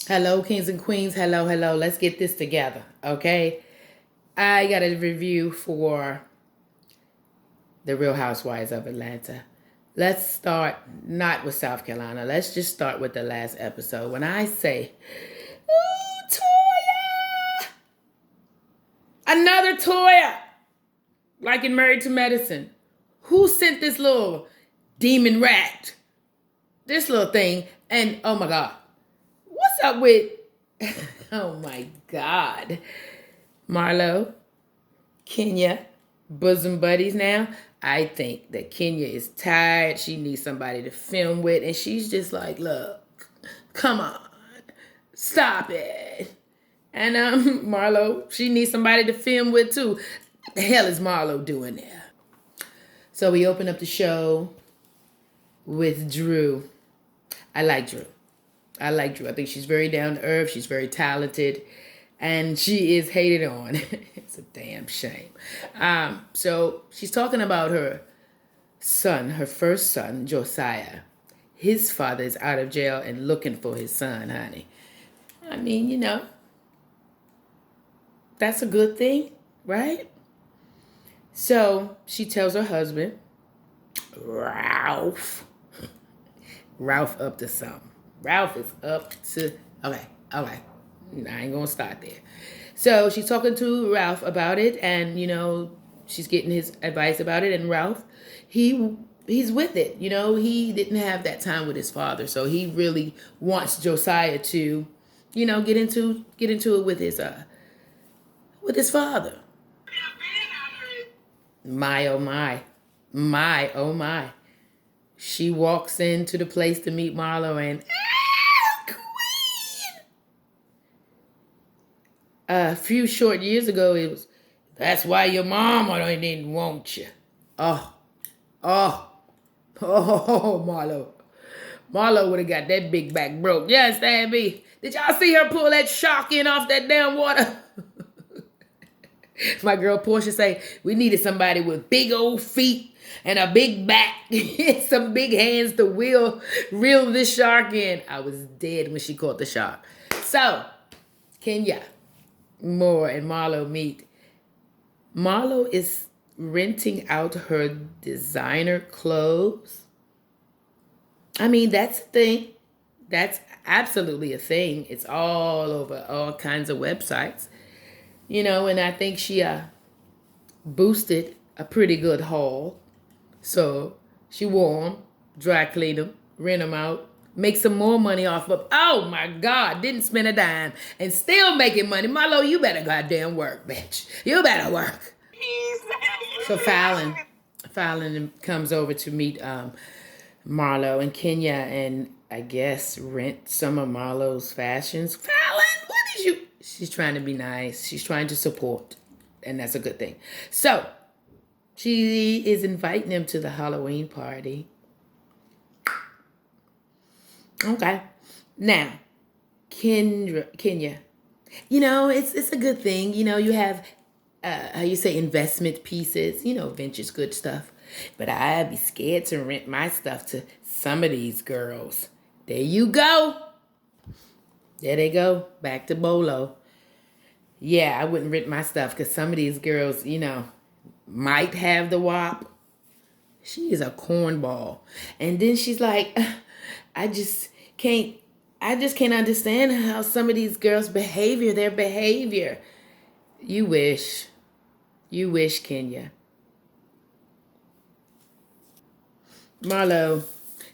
Hello, kings and queens. Hello, hello. Let's get this together, okay? I got a review for the Real Housewives of Atlanta. Let's start not with South Carolina. Let's just start with the last episode. When I say, ooh, TOYA! Another TOYA! Like in Married to Medicine. Who sent this little demon rat? This little thing. And, oh my God. What's up with, oh my God, Marlo, Kenya, bosom buddies now? I think that Kenya is tired. She needs somebody to film with. And she's just like, look, come on, stop it. And Marlo, she needs somebody to film with too. What the hell is Marlo doing there? So we open up the show with Drew. I like Drew. I think she's very down to earth. She's very talented. And she is hated on. It's a damn shame. So she's talking about her son, her first son, Josiah. His father is out of jail and looking for his son, honey. I mean, you know, that's a good thing, right? So she tells her husband, Ralph up to something. Ralph is up to, okay. I ain't gonna start there. So she's talking to Ralph about it, and you know, she's getting his advice about it. And Ralph, he's with it. You know, he didn't have that time with his father, so he really wants Josiah to, you know, get into it with his father. My oh my. She walks into the place to meet Marlo and queen. A few short years ago, it was, that's why your mama didn't want you. Oh, Marlo. Marlo would have got that big back broke. You understand me? Did y'all see her pull that shark in off that damn water? My girl Portia say, we needed somebody with big old feet and a big back, some big hands to reel this shark in. I was dead when she caught the shark. So, Kenya, Moore, and Marlo meet. Marlo is renting out her designer clothes. I mean, that's a thing. That's absolutely a thing. It's all over all kinds of websites. You know, and I think she boosted a pretty good haul. So she wore them, dry clean them, rent them out, make some more money off of. Oh my God, didn't spend a dime and still making money. Marlo, you better goddamn work, bitch. You better work. So Fallon comes over to meet Marlo and Kenya, and I guess rent some of Marlo's fashions. Fallon, what is you? She's trying to be nice. She's trying to support, and that's a good thing. So she is inviting him to the Halloween party. Okay. Now, Kenya, you know, it's a good thing. You know, you have, how you say, investment pieces, you know, venture's good stuff. But I'd be scared to rent my stuff to some of these girls. There you go. There they go. Back to Bolo. Yeah, I wouldn't rent my stuff because some of these girls, you know, might have the WAP. She is a cornball. And then she's like, I just can't understand how some of these girls' their behavior. You wish, Kenya. Marlo,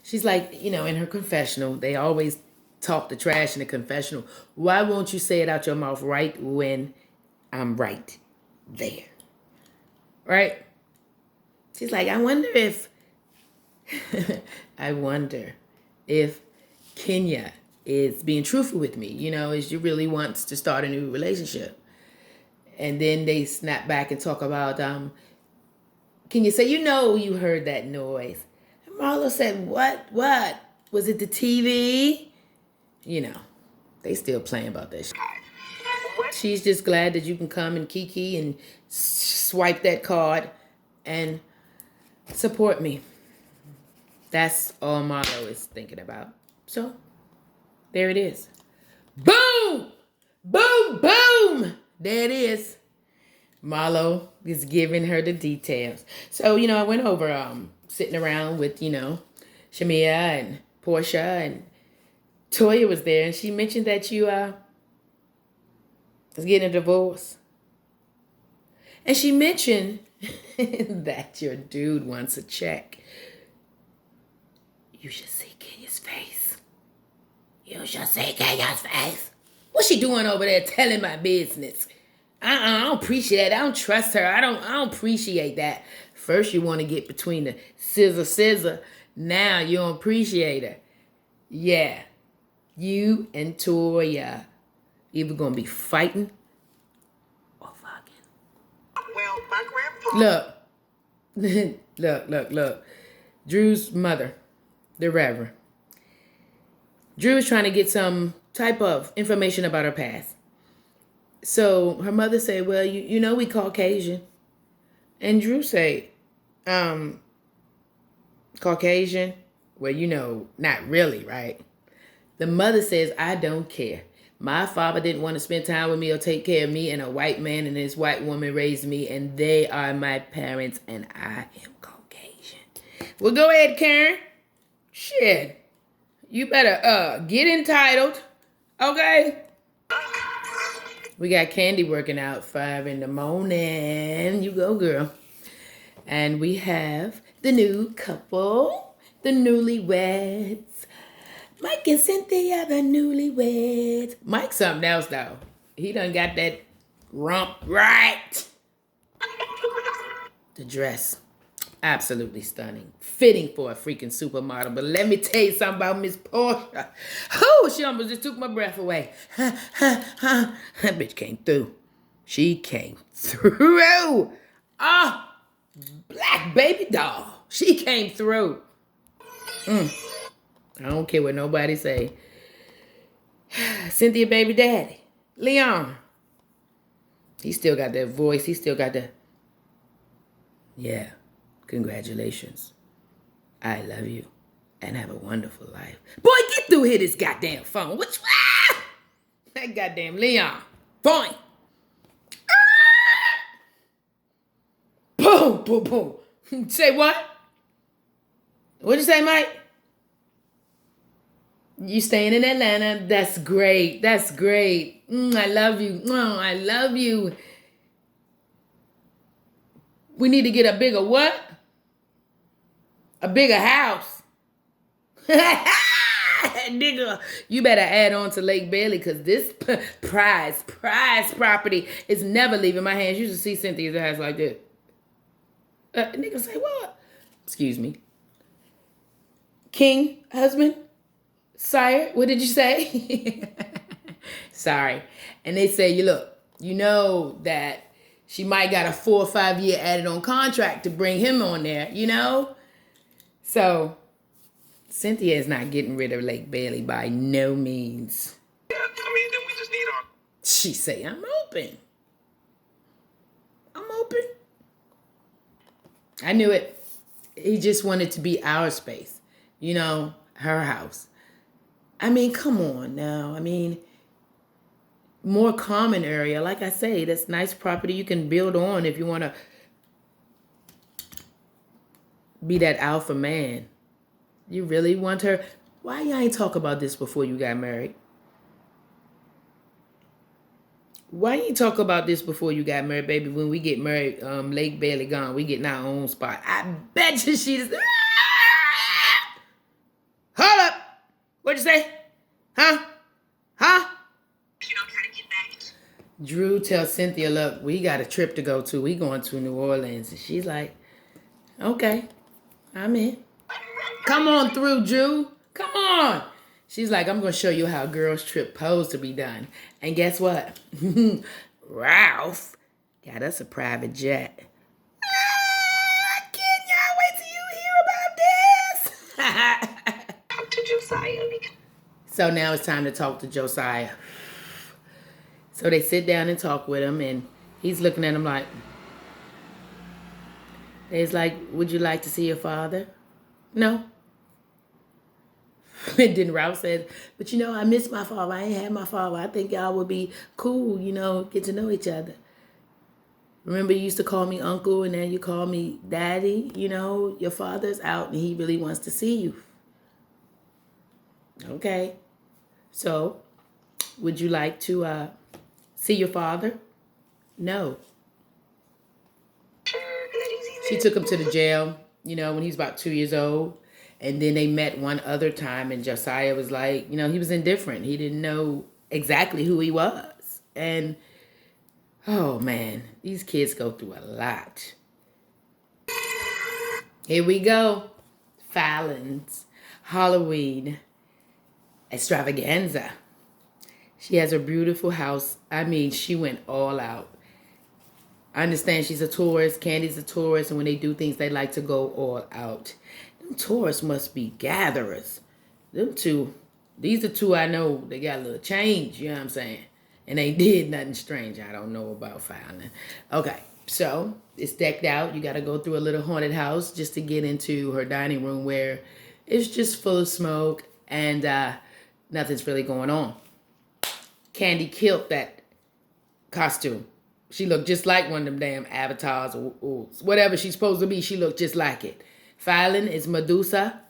she's like, you know, in her confessional, they always talk the trash in the confessional. Why won't you say it out your mouth right when I'm right there? Right? She's like, I wonder if Kenya is being truthful with me, you know, is she really wants to start a new relationship. And then they snap back and talk about, Kenya say, you know, you heard that noise. And Marlo said, what? Was it the TV? You know, they still playing about that shit. She's just glad that you can come and kiki and swipe that card and support me. That's all Marlo is thinking about. So, there it is. Boom! Boom, boom! There it is. Marlo is giving her the details. So, I went over sitting around with, Shamia and Portia, and Toya was there, and she mentioned that you was getting a divorce. And she mentioned that your dude wants a check. You should see Kenya's face. You should see Kenya's face. What's she doing over there telling my business? I don't appreciate that. I don't trust her. I don't appreciate that. First you want to get between the scissor. Now you don't appreciate her. Yeah. You and Toya either gonna be fighting or fucking. Well, my grandpa. Look. Drew's mother, the Reverend. Drew is trying to get some type of information about her past. So her mother said, well, you know we Caucasian. And Drew said, Caucasian? Well, not really, right? The mother says, I don't care. My father didn't want to spend time with me or take care of me, and a white man and his white woman raised me, and they are my parents, and I am Caucasian. Well, go ahead, Karen. Shit. You better get entitled, okay? We got Candy working out 5 in the morning. You go, girl. And we have the new couple, the newlyweds. Mike and Cynthia, the newlyweds. Mike's something else, though. He done got that rump right. The dress, absolutely stunning. Fitting for a freaking supermodel. But let me tell you something about Miss Portia. Oh, she almost just took my breath away. That bitch came through. She came through. Ah, black baby doll. She came through. I don't care what nobody say. Cynthia baby daddy. Leon. He still got that voice. He still got the... Yeah. Congratulations. I love you. And have a wonderful life. Boy, get through here this goddamn phone. Which... That goddamn Leon. Boing. Boom, boom, boom. Say what? What'd you say, Mike? You staying in Atlanta? That's great. That's great. I love you. Oh, I love you. We need to get a bigger what? A bigger house. Nigga, you better add on to Lake Bailey, because this prize property is never leaving my hands. You should see Cynthia's ass like this. Nigga say what? Excuse me. King, husband? Sire, what did you say? Sorry. And they say, you know that she might got a 4 or 5 year added on contract to bring him on there, So, Cynthia is not getting rid of Lake Bailey by no means. Yeah, then we just need our... She say, I'm open. I knew it. He just wanted to be our space. Her house. I mean, come on now. I mean, more common area. Like I say, that's nice property you can build on if you want to be that alpha man. You really want her? Why you ain't talk about this before you got married? Why you ain't talk about this before you got married, baby? When we get married, Lake Bailey gone. We getting our own spot. I bet you she's... Hold up. What'd you say? Huh? Drew tells Cynthia, look, we got a trip to go to. We going to New Orleans. And she's like, okay, I'm in. Come on through, Drew. Come on. She's like, I'm going to show you how a girl's trip supposed to be done. And guess what? Ralph got us a private jet. Can y'all wait till you hear about this? Talk to Josiah. So now it's time to talk to Josiah. So they sit down and talk with him, and he's looking at him like, he's like, would you like to see your father? No. And then Ralph says, but you know, I miss my father. I ain't had my father. I think y'all would be cool, you know, get to know each other. Remember, you used to call me uncle and then you call me daddy. You know, your father's out and he really wants to see you. Okay. So, would you like to see your father? No. She took him to the jail, you know, when he was about 2 years old. And then they met one other time and Josiah was like, you know, he was indifferent. He didn't know exactly who he was. And, oh man, these kids go through a lot. Here we go. Fallon's Halloween extravaganza. She has a beautiful house. I mean, she went all out. I understand she's a tourist. Candy's a tourist. And when they do things, they like to go all out. Them tourists must be gatherers. Them two, these are two I know. They got a little change, you know what I'm saying? And they did nothing strange. I don't know about Fallon. Okay, so it's decked out. You got to go through a little haunted house just to get into her dining room where it's just full of smoke and nothing's really going on. Candy killed that costume. She looked just like one of them damn avatars or whatever she's supposed to be. She looked just like it. Fallon is Medusa.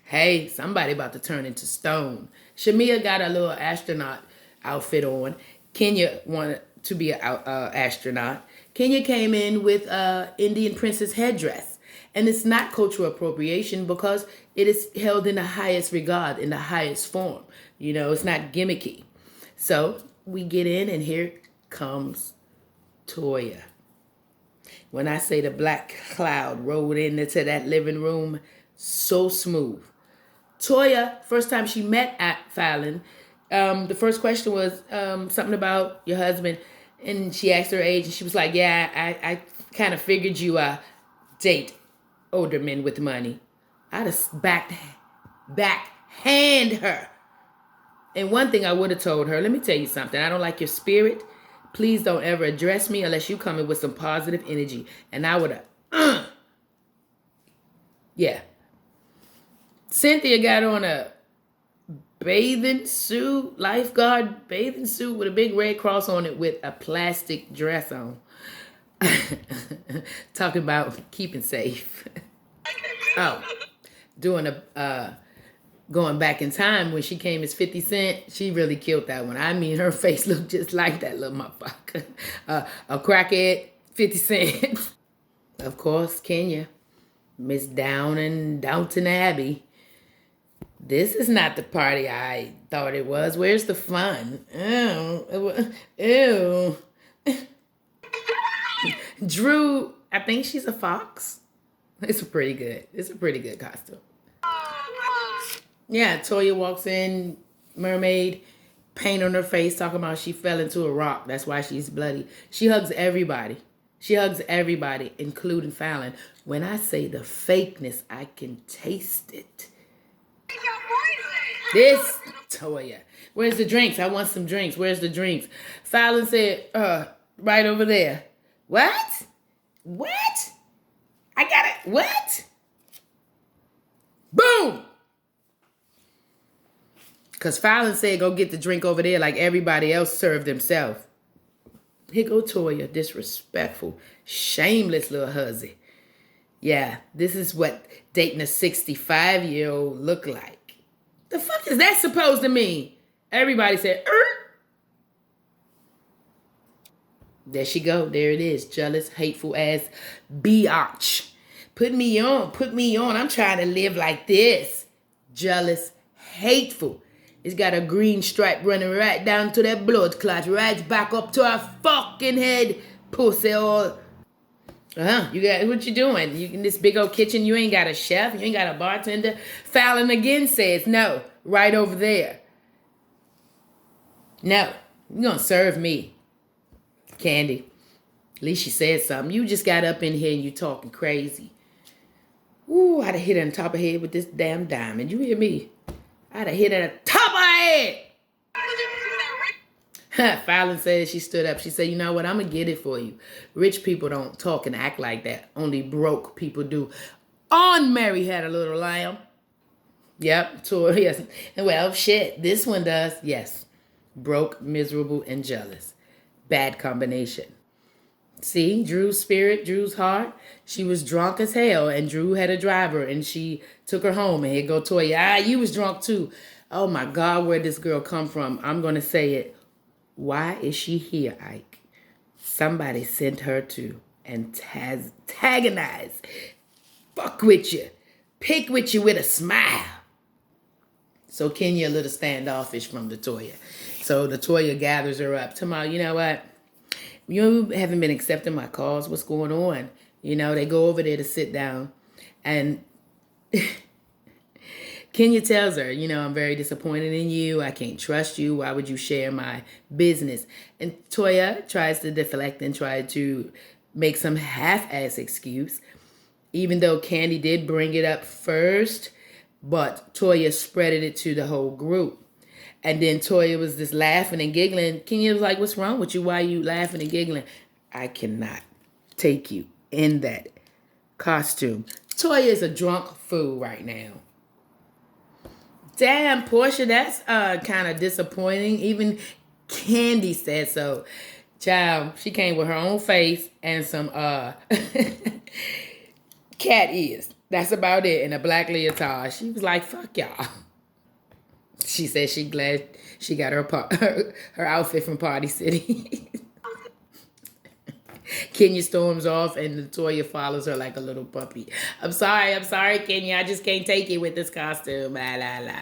Hey, somebody about to turn into stone. Shamia got a little astronaut outfit on. Kenya wanted to be an astronaut. Kenya came in with Indian princess headdress. And it's not cultural appropriation because it is held in the highest regard, in the highest form. You know, it's not gimmicky. So we get in and here comes TOYA. When I say the black cloud rolled into that living room, so smooth. TOYA, first time she met at Fallon, the first question was something about your husband. And she asked her age and she was like, yeah, I kind of figured you date older men with money. I'd have backhand her. And one thing I would have told her, let me tell you something. I don't like your spirit. Please don't ever address me unless you come in with some positive energy. And I would have, yeah. Cynthia got on a bathing suit, lifeguard bathing suit with a big red cross on it with a plastic dress on. Talking about keeping safe. Oh, doing going back in time when she came as 50 Cent, she really killed that one. I mean, her face looked just like that little motherfucker. A crackhead, 50 Cent. Of course, Kenya. Miss Down and Downton Abbey. This is not the party I thought it was. Where's the fun? Ew. Drew, I think she's a fox. It's pretty good costume. Yeah, TOYA walks in, mermaid, paint on her face, talking about she fell into a rock. That's why she's bloody. She hugs everybody. She hugs everybody, including Fallon. When I say the fakeness, I can taste it. This TOYA. Where's the drinks? I want some drinks. Where's the drinks? Fallon said, right over there. What? What? I got it. What? Boom! Because Fallon said go get the drink over there like everybody else served themselves. Here go TOYA, disrespectful, shameless little hussy. Yeah, this is what dating a 65-year-old look like. The fuck is that supposed to mean? Everybody said, There she go. There it is. Jealous, hateful ass biatch. Put me on. Put me on. I'm trying to live like this. Jealous, hateful. It's got a green stripe running right down to that blood clot, right back up to her fucking head. Pussy all. You got, what you doing? You in this big old kitchen, you ain't got a chef, you ain't got a bartender. Fallon again says, no, right over there. No, you're gonna serve me. Candy. At least she said something. You just got up in here and you talking crazy. Ooh, I'd have hit her on the top of her head with this damn diamond. You hear me? I'd have hit her at the top of her head. Fallon said she stood up. She said, you know what? I'm going to get it for you. Rich people don't talk and act like that. Only broke people do. On Mary Had a Little Lamb. Yep, Toya. Yes. And well, shit, this one does. Yes. Broke, miserable, and jealous. Bad combination. See, Drew's spirit, Drew's heart. She was drunk as hell, and Drew had a driver, and she took her home. And here go Toya. Ah, you was drunk too. Oh my God, where'd this girl come from? I'm gonna say it. Why is she here, Ike? Somebody sent her to antagonize, fuck with you, pick with you with a smile. So Kenya a little standoffish from the Toya. So the Toya gathers her up. Tomorrow, you know what? You haven't been accepting my calls. What's going on? You know, they go over there to sit down. And Kenya tells her, you know, I'm very disappointed in you. I can't trust you. Why would you share my business? And Toya tries to deflect and try to make some half-ass excuse, even though Candy did bring it up first, but Toya spreaded it to the whole group. And then Toya was just laughing and giggling. Kenya was like, what's wrong with you? Why are you laughing and giggling? I cannot take you in that costume. Toya is a drunk fool right now. Damn, Portia, that's kind of disappointing. Even Candy said so. Child, she came with her own face and some cat ears. That's about it. And a black leotard. She was like, fuck y'all. She said she glad she got her outfit from Party City. Kenya storms off and Latoya follows her like a little puppy. I'm sorry, Kenya. I just can't take it with this costume. La la la.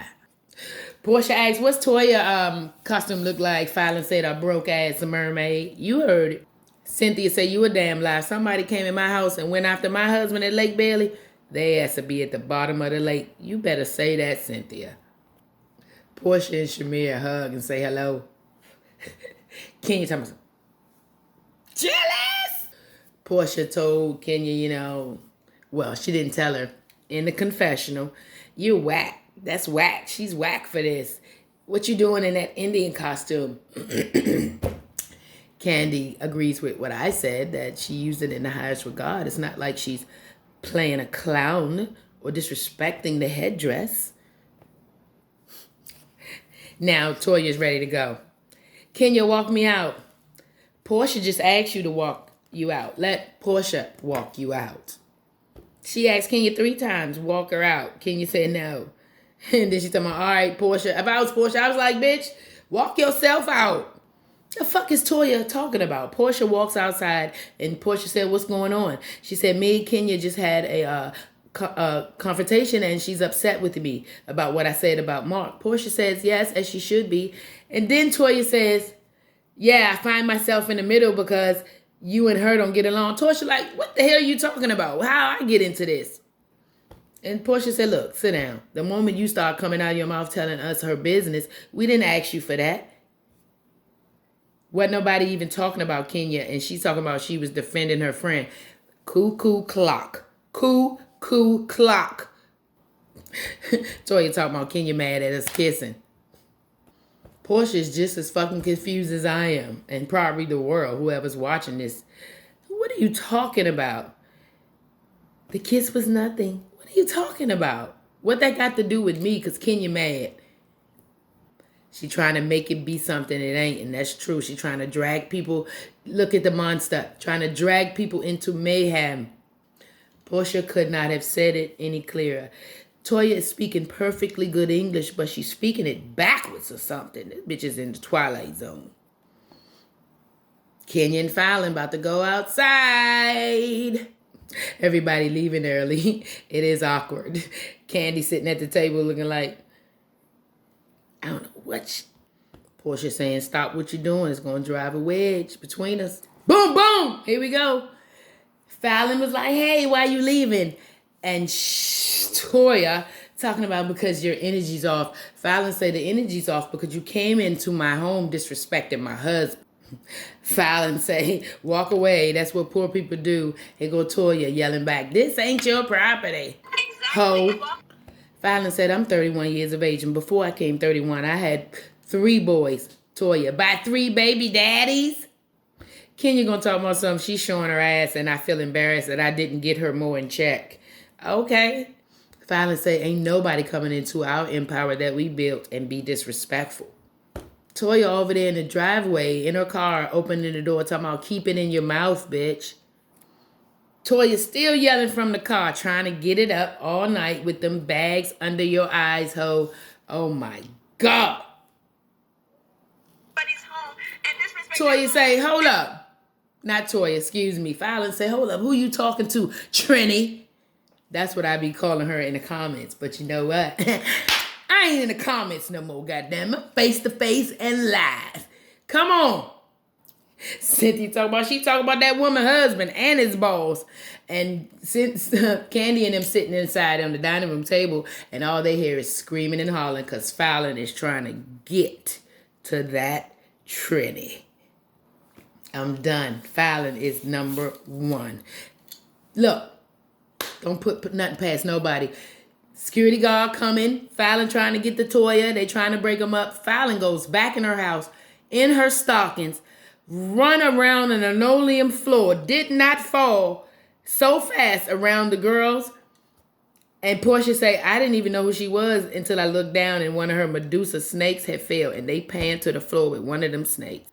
Portia asks, what's Toya costume look like? Fallon said, a broke ass mermaid. You heard it. Cynthia said, you a damn lie. Somebody came in my house and went after my husband at Lake Bailey. They asked to be at the bottom of the lake. You better say that, Cynthia. Portia and Shamir hug and say hello. Kenya tells me, jealous! Portia told Kenya, you know, well, she didn't tell her in the confessional, you're whack. That's whack. She's whack for this. What you doing in that Indian costume? Candy agrees with what I said, that she used it in the highest regard. It's not like she's playing a clown or disrespecting the headdress. Now, Toya's ready to go. Kenya, walk me out. Portia just asked you to walk you out. Let Portia walk you out. She asked Kenya 3 times, walk her out. Kenya said no. And then she told me, all right, Portia. If I was Portia, I was like, bitch, walk yourself out. The fuck is Toya talking about? Portia walks outside and Portia said, what's going on? She said, me and Kenya just had a confrontation and she's upset with me about what I said about Mark. Portia says yes, as she should be. And then Toya says, yeah, I find myself in the middle because you and her don't get along. Portia like, what the hell are you talking about? How I get into this? And Portia said, look, sit down. The moment you start coming out of your mouth telling us her business, we didn't ask you for that. Wasn't nobody even talking about Kenya, and she's talking about she was defending her friend. Cuckoo clock. Cuckoo clock. Toya talking about Kenya mad at us kissing. Portia's just as fucking confused as I am, and probably the world, whoever's watching this. What are you talking about? The kiss was nothing. What are you talking about? What that got to do with me? Because Kenya mad. She trying to make it be something it ain't, and that's true. She trying to drag people. Look at the monster. Trying to drag people into mayhem. Portia could not have said it any clearer. Toya is speaking perfectly good English, but she's speaking it backwards or something. This bitch is in the Twilight Zone. Kenya and Fallon about to go outside. Everybody leaving early. It is awkward. Candy sitting at the table looking like, I don't know what. Portia saying, stop what you're doing. It's going to drive a wedge between us. Boom, boom. Here we go. Fallon was like, hey, why you leaving? And Toya talking about because your energy's off. Fallon said the energy's off because you came into my home disrespecting my husband. Fallon say, walk away. That's what poor people do. Here go Toya yelling back, this ain't your property. Exactly. Ho. Fallon said, I'm 31 years of age, and before I came 31, I had 3 boys. Toya, by 3 baby daddies? Kenya gonna talk about something. She's showing her ass, and I feel embarrassed that I didn't get her more in check. Okay. Fallon say, ain't nobody coming into our empire that we built and be disrespectful. Toya over there in the driveway in her car, opening the door, talking about keep it in your mouth, bitch. Toya still yelling from the car, trying to get it up all night with them bags under your eyes, ho. Oh my God. Toya say, hold up. Not Toya, excuse me. Fallon say, hold up. Who you talking to? Trini. That's what I be calling her in the comments. But you know what? I ain't in the comments no more, goddammit. Face to face and live. Come on. Cynthia she talking about that woman husband and his boss. And since Candy and them sitting inside on the dining room table, and all they hear is screaming and hollering because Fallon is trying to get to that Trini. I'm done. Fallon is number one. Look, don't put nothing past nobody. Security guard coming. Fallon trying to get the Toya. They trying to break them up. Fallon goes back in her house in her stockings, run around an linoleum floor, did not fall so fast around the girls. And Portia say, I didn't even know who she was until I looked down and one of her Medusa snakes had fell and they panned to the floor with one of them snakes.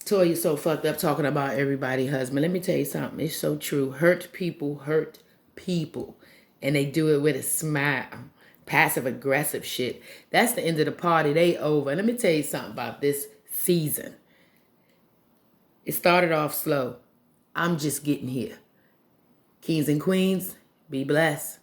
Toya so fucked up talking about everybody's husband. Let me tell you something. It's so true. Hurt people. And they do it with a smile. Passive aggressive shit. That's the end of the party. They over. And let me tell you something about this season. It started off slow. I'm just getting here. Kings and queens, be blessed.